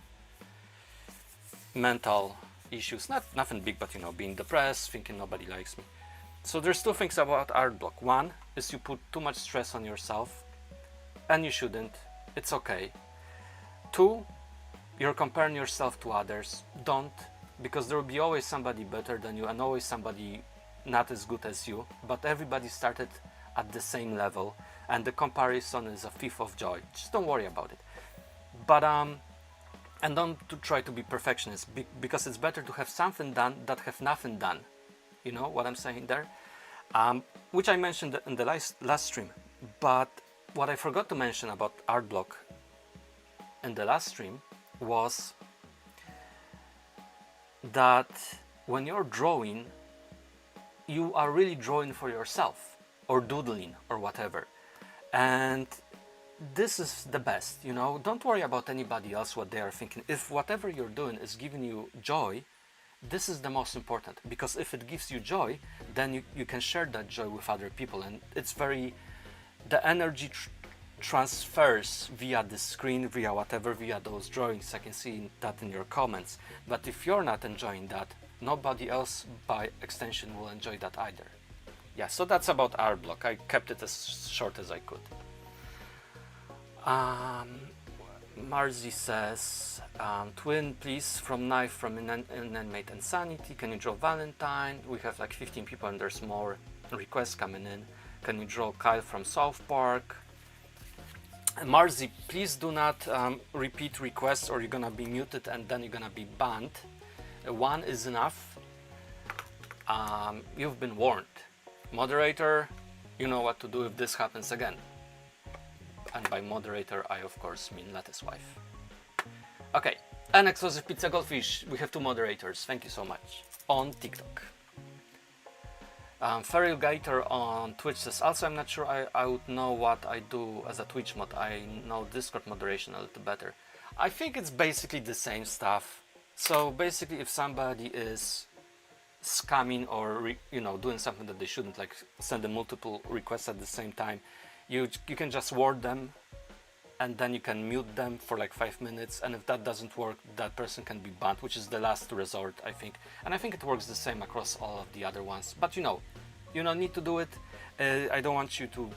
mental issues. Nothing big, but you know, being depressed, thinking nobody likes me. So there's two things about Artblock. One is you put too much stress on yourself, and you shouldn't. It's okay. Two, you're comparing yourself to others. Don't, because there will be always somebody better than you and always somebody not as good as you, but everybody started at the same level, and the comparison is a thief of joy. Just don't worry about it. But and don't try to be perfectionist, because it's better to have something done than have nothing done. You know what I'm saying there? Which I mentioned in the last stream. But what I forgot to mention about art block in the last stream was that when you're drawing, you are really drawing for yourself, or doodling, or whatever. And this is the best, you know. Don't worry about anybody else, what they are thinking. If whatever you're doing is giving you joy, this is the most important, because if it gives you joy, then you can share that joy with other people, and it's very, the energy transfers via the screen, via whatever, via those drawings. I can see that in your comments. But if you're not enjoying that, nobody else by extension will enjoy that either. Yeah, so that's about art block. I kept it as short as I could. Marzi says, twin please, from Knife from Inanimate Insanity. Can you draw Valentine? We have like 15 people and there's more requests coming in. Can you draw Kyle from South Park? Marzi, please do not repeat requests, or you're gonna be muted and then you're gonna be banned. One is enough. You've been warned. Moderator, you know what to do if this happens again. And by moderator, I of course mean Lattice Wife. Okay, and Exclusive Pizza Goldfish, we have 2 moderators, thank you so much, on TikTok. Feral Gator on Twitch says, also I'm not sure I would know what I do as a Twitch mod. I know Discord moderation a little better. I think it's basically the same stuff. So basically, if somebody is scamming or doing something that they shouldn't, like sending multiple requests at the same time, you can just ward them, and then you can mute them for like 5 minutes, and if that doesn't work, that person can be banned, which is the last resort, I think. And I think it works the same across all of the other ones. But you don't need to do it. I don't want you to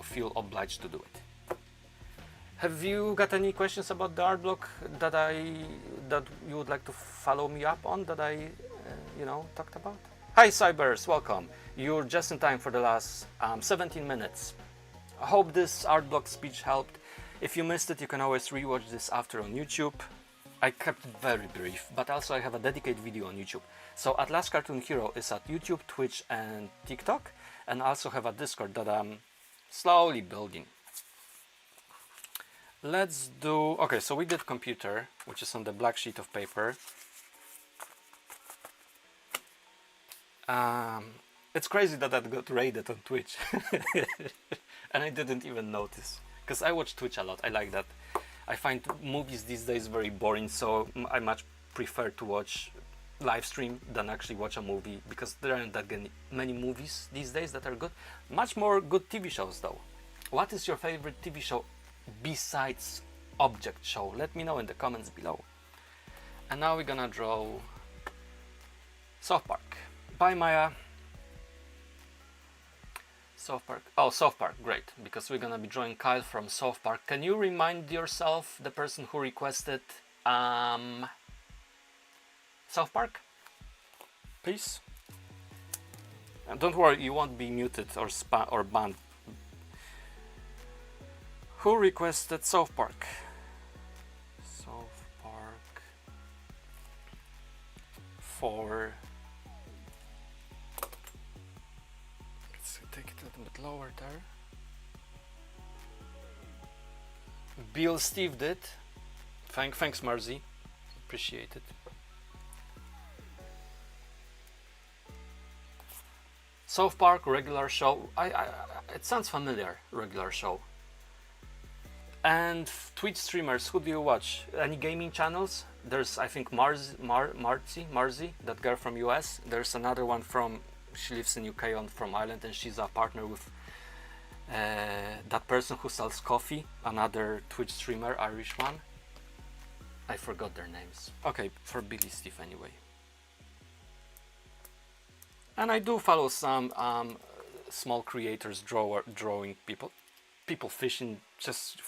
feel obliged to do it. Have you got any questions about the art block that you would like to follow me up on, that I talked about? Hi Cybers, welcome. You're just in time for the last 17 minutes. I hope this art block speech helped. If you missed it, you can always rewatch this after on YouTube. I kept it very brief, but also I have a dedicated video on YouTube. So Atlas Cartoon Hero is at YouTube, Twitch and TikTok, and I also have a Discord that I'm slowly building. Let's do, okay, so we did computer, which is on the black sheet of paper. It's crazy that that got raided on Twitch. And I didn't even notice, because I watch Twitch a lot. I like that. I find movies these days very boring, so I much prefer to watch live stream than actually watch a movie, because there aren't that many movies these days that are good. Much more good TV shows though. What is your favorite TV show besides Object Show? Let me know in the comments below. And now we're gonna draw South Park. Bye Maya. South Park. Oh, South Park, great, because we're gonna be drawing Kyle from South Park. Can you remind yourself, the person who requested South Park, please? And don't worry, you won't be muted or banned. Who requested South Park? South Park for... Take it a little bit lower there. Bill Steve did. Thanks Marzi. Appreciate it. South Park, regular show. It sounds familiar, regular show. And Twitch streamers, who do you watch? Any gaming channels? There's, I think, Marzi, that girl from US. There's another one she lives in UK from Ireland, and she's a partner with that person who sells coffee, another Twitch streamer, Irish one. I forgot their names. Okay, for Billy Steve anyway. And I do follow some small creators, drawing people fishing, just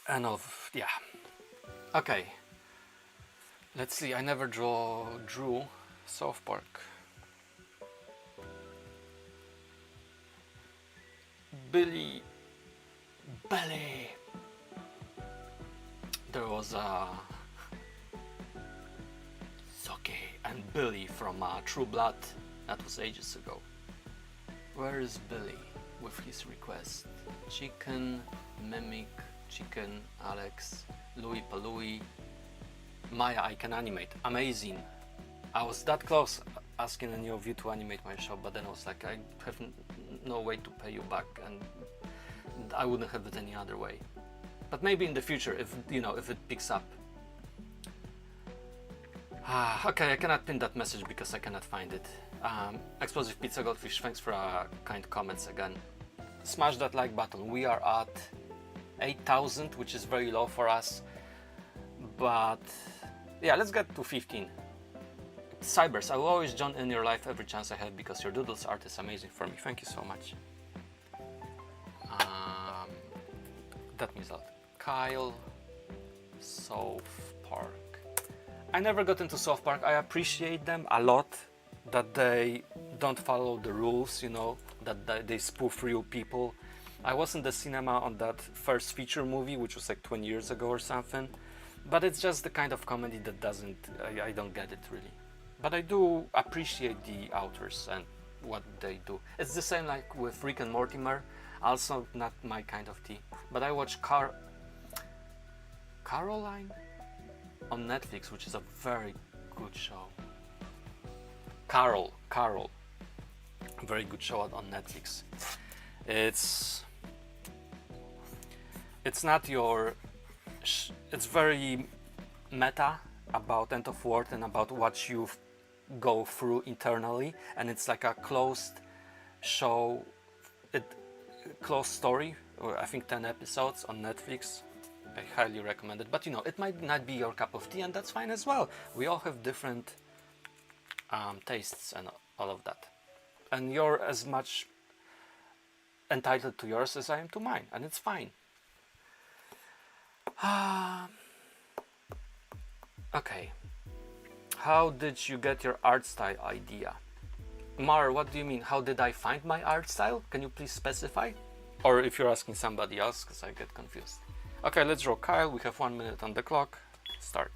and yeah. Okay, let's see. I never drew South Park. Billy. There was Soke and Billy from True Blood. That was ages ago. Where is Billy with his request? Chicken, Mimic, Chicken, Alex, Louis Palui. Maya, I can animate. Amazing. I was that close asking any of you to animate my show, but then I was like, I have no way to pay you back, and I wouldn't have it any other way. But maybe in the future, if if it picks up. Okay, I cannot pin that message because I cannot find it. Explosive Pizza Goldfish, thanks for kind comments again. Smash that like button. We are at 8,000, which is very low for us. But yeah, let's get to 15. Cybers, I will always join in your life every chance I have because your doodles art is amazing for me. Thank you so much. That means a lot. Kyle, South Park. I never got into South Park. I appreciate them a lot, that they don't follow the rules, that they spoof real people. I was in the cinema on that first feature movie, which was like 20 years ago or something, but it's just the kind of comedy that I don't get it really. But I do appreciate the authors and what they do. It's the same like with Rick and Mortimer, also not my kind of tea. But I watch Caroline on Netflix, which is a very good show. Carol, very good show on Netflix. It's not your, it's very meta about End of World and about what you go through internally, and it's like a closed show, closed story, or I think 10 episodes on Netflix. I highly recommend it, but it might not be your cup of tea, and that's fine as well. We all have different tastes and all of that, and you're as much entitled to yours as I am to mine, and it's fine. Okay, how did you get your art style idea? Mar, what do you mean? How did I find my art style? Can you please specify? Or if you're asking somebody else, because I get confused. Okay, let's draw Kyle. We have 1 minute on the clock. Start.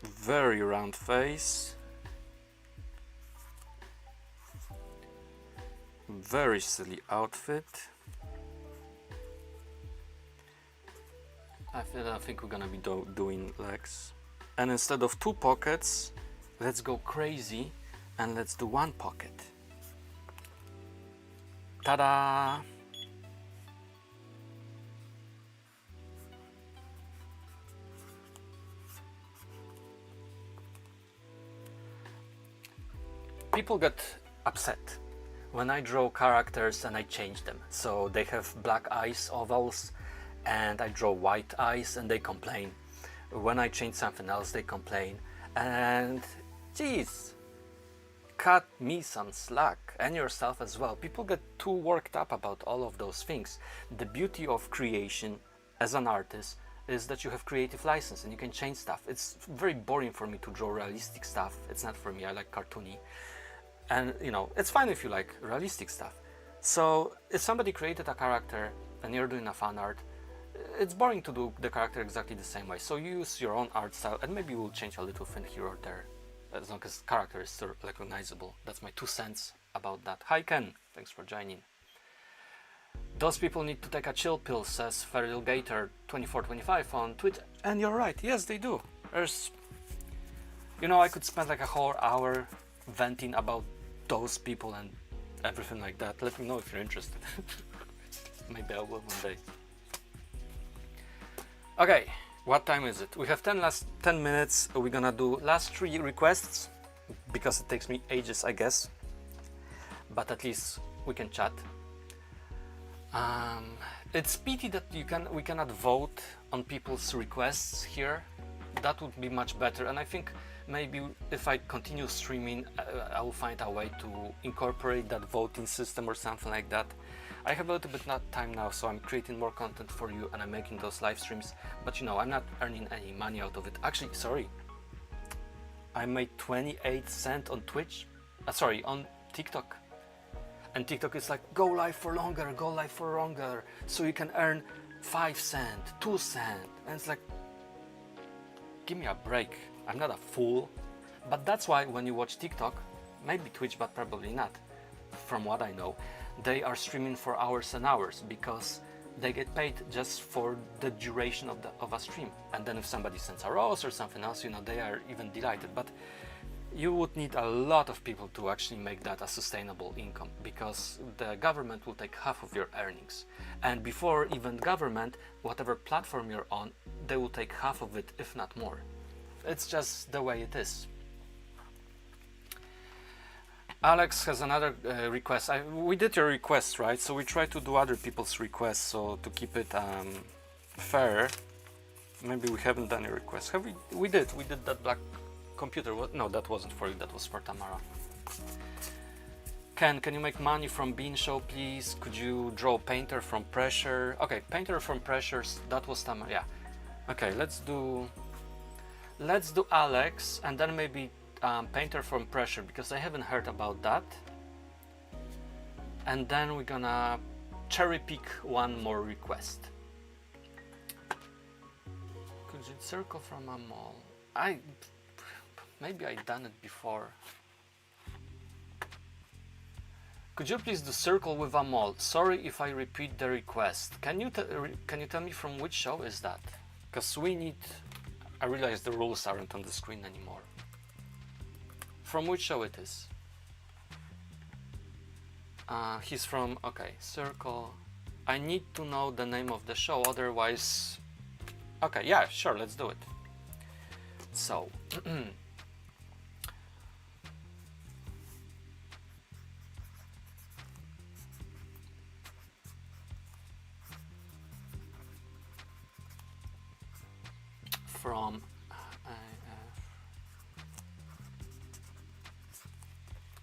Very round face. Very silly outfit. I think we're gonna be doing legs. And instead of 2 pockets, let's go crazy and let's do 1 pocket. Ta-da! People get upset when I draw characters and I change them. So they have black eyes, ovals, and I draw white eyes and they complain. When I change something else, they complain. And geez, cut me some slack, and yourself as well. People get too worked up about all of those things. The beauty of creation as an artist is that you have creative license and you can change stuff. It's very boring for me to draw realistic stuff. It's not for me. I like cartoony. And it's fine if you like realistic stuff. So if somebody created a character and you're doing a fan art, it's boring to do the character exactly the same way. So you use your own art style, and maybe we'll change a little thing here or there, as long as character is still recognizable. That's my 2 cents about that. Hi Ken, thanks for joining. Those people need to take a chill pill, says Feral Gator 2425 on Twitter. And you're right, yes they do. There's, I could spend like a whole hour venting about those people and everything like that. Let me know if you're interested. Maybe I will one day. Okay, what time is it? We have 10 minutes. We're gonna do last 3 requests because it takes me ages, I guess. but at least we can chat. It's pity that we cannot vote on people's requests here. That would be much better, and I think maybe if I continue streaming, I will find a way to incorporate that voting system or something like that. I have a little bit not time now, so I'm creating more content for you and I'm making those live streams, but you know, I'm not earning any money out of it. Actually, sorry, I made 28 cents on Twitch, sorry, on TikTok. And TikTok is like, go live for longer, so you can earn 5 cents, 2 cents. And it's like, give me a break. I'm not a fool. But that's why when you watch TikTok, maybe Twitch, but probably not, from what I know, they are streaming for hours and hours because they get paid just for the duration of a stream. And then if somebody sends a rose or something else, you know, they are even delighted. But you would need a lot of people to actually make that a sustainable income, because the government will take half of your earnings, and before even government, whatever platform you're on, they will take half of it, if not more. It's just the way it is. Alex has another request. We did your request, right? So we try to do other people's requests, so to keep it fair. Maybe we haven't done your request. Have we? We did that black computer. What? No, that wasn't for you, that was for Tamara. Can you make money from Bean Show, please? Could you draw Painter from Pressure? Okay, Painter from Pressures, that was Tamara, yeah. Okay, let's do Alex, and then maybe Painter from Pressure, because I haven't heard about that. And then we're gonna cherry pick one more request. Could you circle from a mall? Maybe I've done it before. Could you please do circle with a mall? Sorry if I repeat the request. Can you tell me from which show is that? Because we need... I realize the rules aren't on the screen anymore. From which show it is? He's from... Okay, circle. I need to know the name of the show, otherwise... Okay, yeah, sure, let's do it. So... from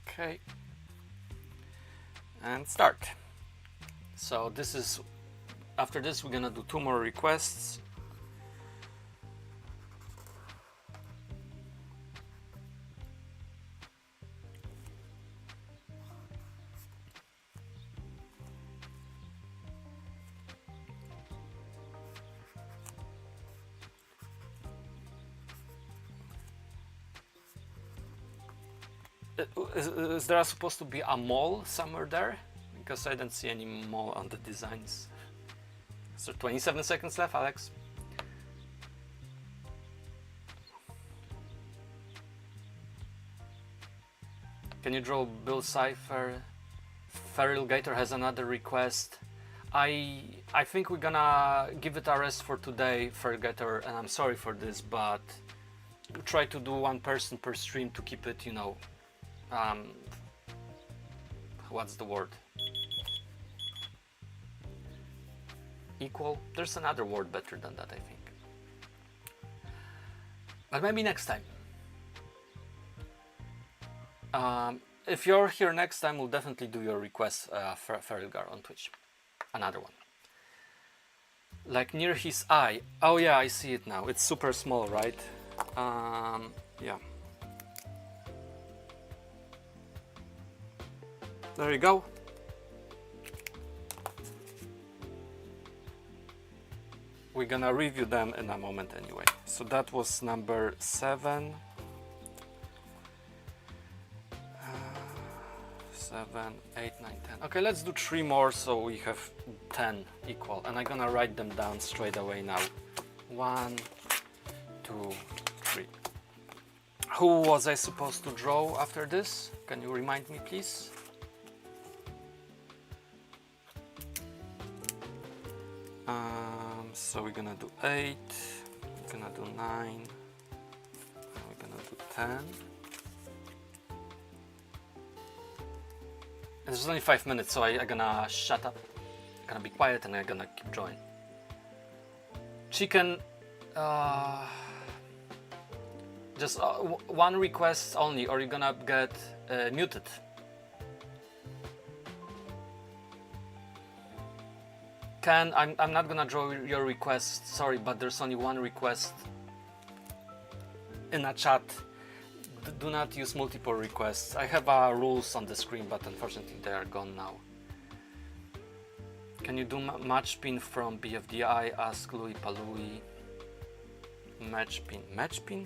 okay, and start. So this is, after this we're gonna do 2 more requests. Is there supposed to be a mall somewhere there? Because I don't see any mall on the designs. So 27 seconds left, Alex. Can you draw Bill Cipher? Feral Gator has another request. I think we're gonna give it a rest for today, Feral Gator, and I'm sorry for this, but try to do 1 person per stream to keep it, you know, what's the word? Equal? There's another word better than that, I think. But maybe next time. If you're here next time, we'll definitely do your request for Ferelgar on Twitch. Another one. Like near his eye. Oh yeah, I see it now. It's super small, right? Yeah. There you go. We're gonna review them in a moment anyway. So that was number 7. 7, 8, 9, 10. Okay, let's do 3 more so we have 10 equal. And I'm gonna write them down straight away now. 1, 2, 3. Who was I supposed to draw after this? Can you remind me, please? So we're gonna do 8, we're gonna do 9, we're gonna do 10. There's only 5 minutes, so I'm gonna shut up, gonna be quiet, and I'm gonna keep drawing. Chicken, just one request only, or you're gonna get muted. Ken, I'm not gonna draw your request, sorry, but there's only one request in a chat. Do not use multiple requests. I have rules on the screen, but unfortunately they are gone now. Can you do match pin from BFDI? Ask Louis Palui. Match pin. Match pin?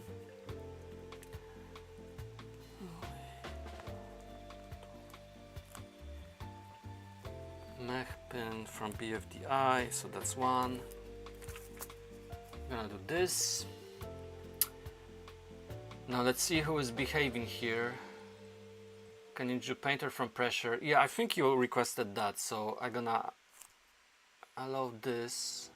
Mech pin from BFDI, so that's one. I'm gonna do this. Now let's see who is behaving here. Can you do painter from pressure? Yeah, I think you requested that, so I'm gonna allow this.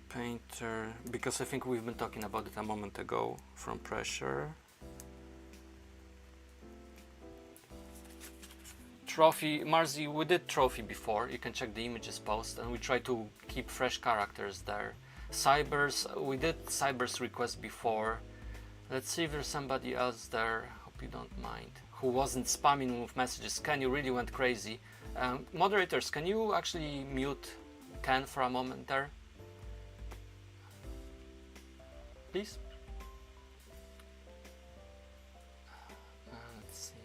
Painter, because I think we've been talking about it a moment ago, from pressure. Trophy, Marzi, we did trophy before, you can check the images post, and we try to keep fresh characters there. Cybers, we did Cybers request before. Let's see if there's somebody else there, hope you don't mind, who wasn't spamming with messages. Ken, you really went crazy. Moderators, can you actually mute Ken for a moment there? Please? Let's see.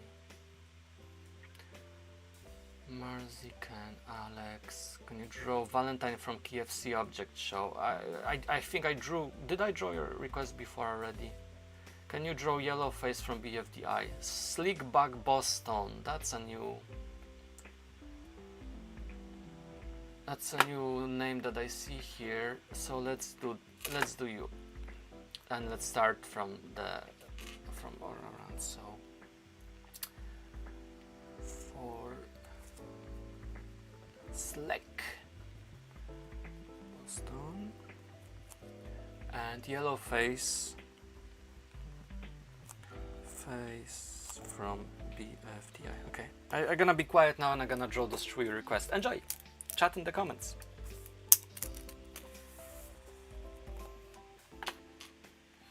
Marzi, Ken, Alex, can you draw Valentine from KFC Object Show? I think I drew, did I draw your request before already? Can you draw Yellowface from BFDI? Slickback Boston, that's a new name that I see here. So let's do you, and let's start from all around. So for Slick Boston and Yellowface from BFDI. Okay, I'm gonna be quiet now and I'm gonna draw those 3 requests. Enjoy! Chat in the comments.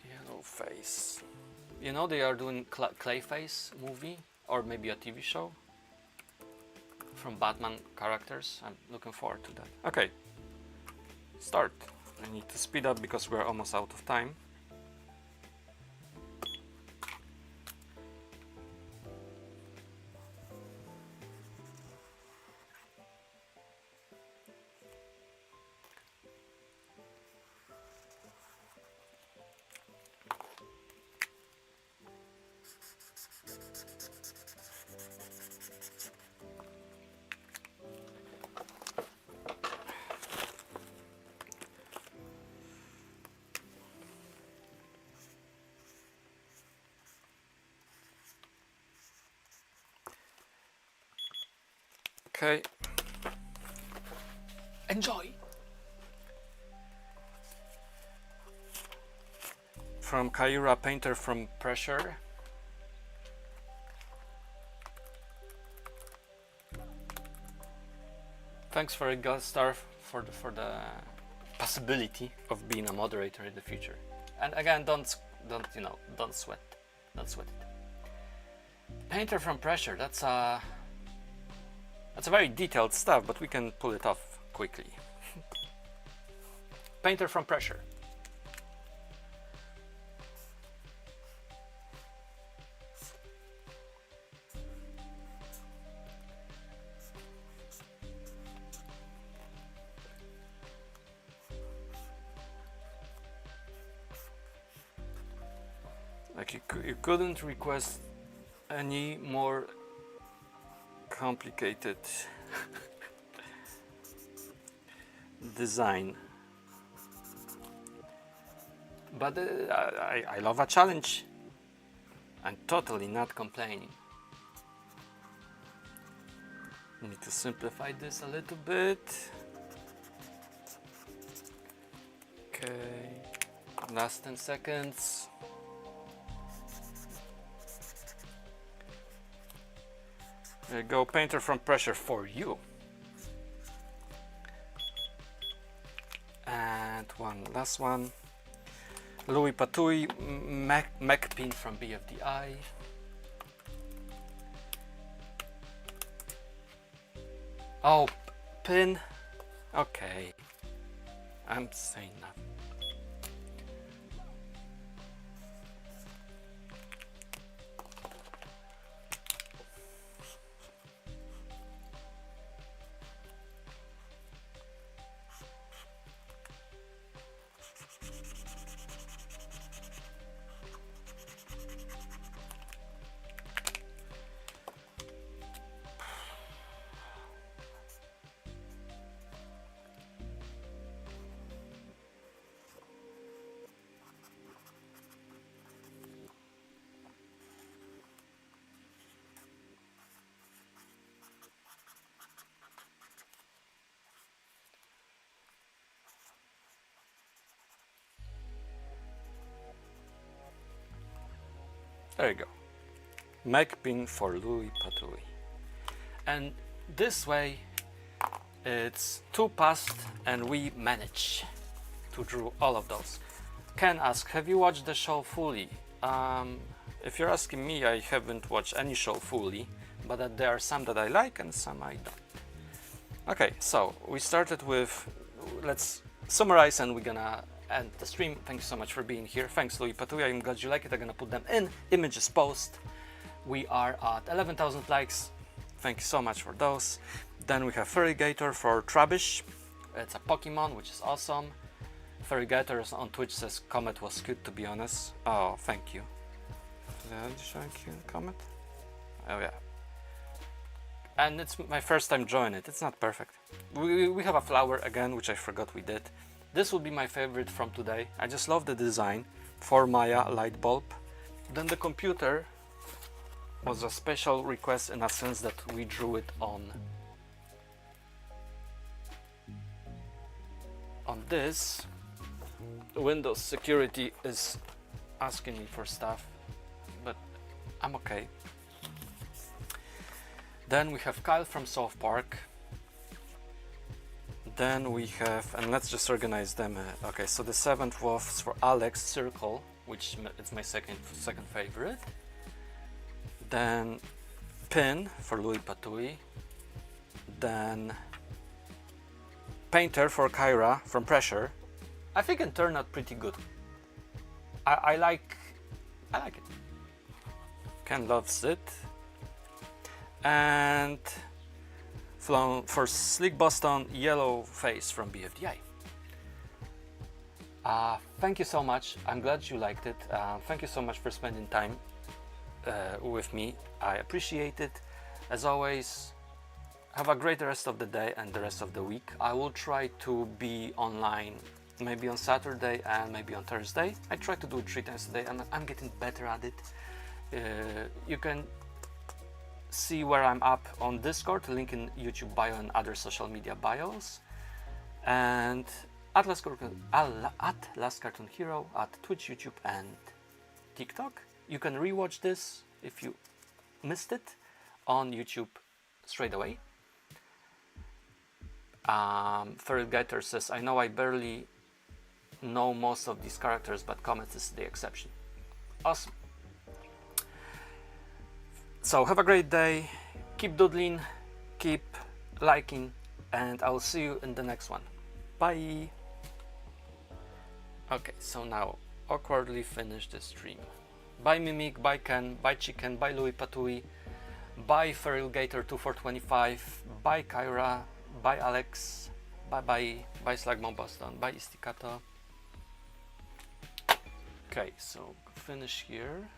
Yellowface. You know they are doing Clayface movie or maybe a TV show from Batman characters. I'm looking forward to that. Okay, start. I need to speed up because we're almost out of time. Okay. Enjoy! From Kaira, painter from pressure. Thanks for a guest star for the possibility of being a moderator in the future. And again, don't sweat it. Painter from pressure, that's a very detailed stuff, but we can pull it off quickly. Painter from pressure. Like you couldn't request any more complicated design, but I love a challenge. I'm totally not complaining. Need to simplify this a little bit. Okay, last 10 seconds. There you go, Painter from Pressure for you. And one last one. Louis Patouille, Macpin from BFDI. Oh, pin. Okay. I'm saying nothing. There you go. Macpin for Louis Patouille. And this way it's 2 past and we manage to draw all of those. Ken asks, have you watched the show fully? If you're asking me, I haven't watched any show fully, but there are some that I like and some I don't. Okay, so we started with, let's summarize and we're gonna end the stream. Thank you so much for being here. Thanks, Louis Patouille. I'm glad you like it. I'm gonna put them in images post. We are at 11,000 likes. Thank you so much for those. Then we have Ferrigator for Trubbish. It's a Pokemon, which is awesome. Ferrigator on Twitch says Comet was cute, to be honest. Oh, thank you. Thank you, Comet. Oh yeah. And it's my first time joining it. It's not perfect. We have a flower again, which I forgot we did. This will be my favorite from today. I just love the design for Maya light bulb. Then the computer was a special request in a sense that we drew it on this. Windows security is asking me for stuff, but I'm okay. Then we have Kyle from South Park. Then we have, and let's just organize them. Okay, so the 7th was for Alex Circle, which is my second favorite. Then Pin for Louis Patouille. Then Painter for Kyra from Pressure. I think it turned out pretty good. I like it. Ken loves it. And for Slick Boston, Yellow Face from BFDI. Thank you so much. I'm glad you liked it. Thank you so much for spending time with me. I appreciate it. As always, have a great rest of the day and the rest of the week. I will try to be online maybe on Saturday and maybe on Thursday. I try to do it 3 times a day and I'm getting better at it. You can see where I'm up on Discord, link in YouTube bio and other social media bios, and at Last Cartoon Hero at Twitch, YouTube and TikTok. You can rewatch this if you missed it on YouTube straight away. Feral Gator says, I know I barely know most of these characters, but Comet is the exception. Awesome. So have a great day, keep doodling, keep liking, and I will see you in the next one. Bye! Okay, so now awkwardly finish the stream. Bye Mimic, bye Ken, bye Chicken, bye Louis Patouille, bye Feral Gator 2425, bye Kyra, bye Alex, bye bye, bye Slagmon Boston, bye Isticato. Okay, so finish here.